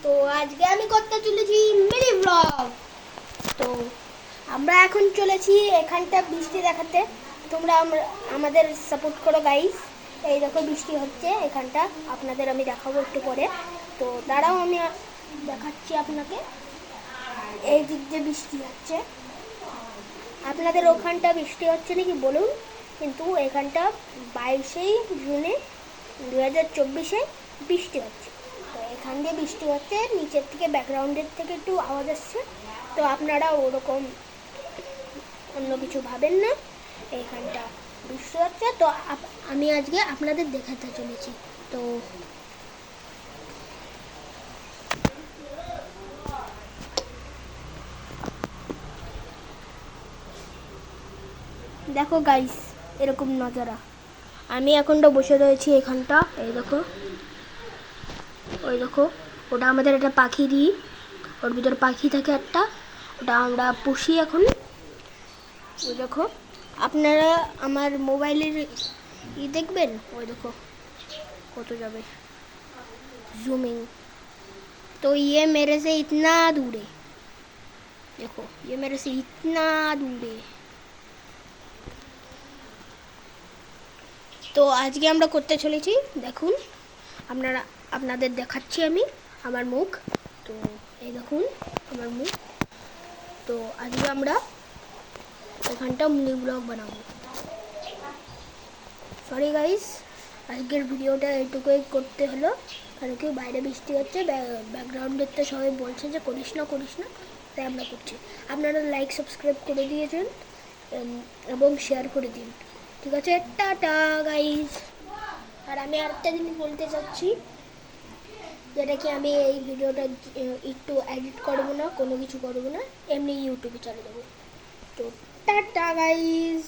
তো আজকে আমি করতে চলেছি মিনি ব্লগ। তো আমরা এখন চলেছি এখানটা বৃষ্টি দেখাতে। তোমরা আমাদের সাপোর্ট করো গাইস। এই দেখো বৃষ্টি হচ্ছে এখানটা, আপনাদের আমি দেখাবো একটু পরে। তো দাঁড়াও আমি দেখাচ্ছি আপনাকে। এই দিক দিয়ে বৃষ্টি হচ্ছে, আপনাদের ওখানটা বৃষ্টি হচ্ছে নাকি বলুন। কিন্তু এখানটা 22শে জুনে 2024 বৃষ্টি হচ্ছে। তো এখান দিয়ে বৃষ্টি হচ্ছে, নিচের থেকে ব্যাকগ্রাউন্ডের থেকে একটু আওয়াজ আসছে। তো আপনারা ওরকম অন্য কিছু ভাবেন না, এখানটা বৃষ্টি হচ্ছে। তো আমি আজকে আপনাদের দেখাতে চলেছি। তো দেখো গাইস, এরকম নজারা। আমি এখনটা বসে রয়েছি এখানটা, এই দেখো, ওই দেখো, ওটা আমাদের একটা পাখি দিই, ওর ভিতরে পাখি থাকে একটা, ওটা আমরা পুষি এখন। ওই দেখো, আপনারা আমার মোবাইলের দেখবেন, ওই দেখো কত যাবে জুমিং। तो ये मेरे से इतना दूर है, देखो ये मेरे से इतना दूर है। তো আজকে আমরা করতে চলেছি, দেখুন আপনারা, আপনাদের দেখাচ্ছি আমি আমার মুখ। তো এই দেখুন আমার মুখ। তো আজকে আমরা এখানটা মিনি ব্লগ বানাবো। সরি গাইস, আজকের ভিডিওটা এইটুকুই করতে হলো, কারণ কি বাইরে বৃষ্টি হচ্ছে, ব্যাকগ্রাউন্ডের তো সবাই বলছে যে করিস না করিস না, তাই আমরা করছি। আপনারা লাইক সাবস্ক্রাইব করে দিয়েছেন এবং শেয়ার করে দিন, ঠিক আছে? Tata guys. আর আমি আরেকটা জিনিস বলতে চাচ্ছি, যেটা কি আমি এই ভিডিওটা একটু এডিট করবো না, কোনো কিছু করবো না, এমনি ইউটিউবে ছেড়ে দেবো। তো টাটা গাইস।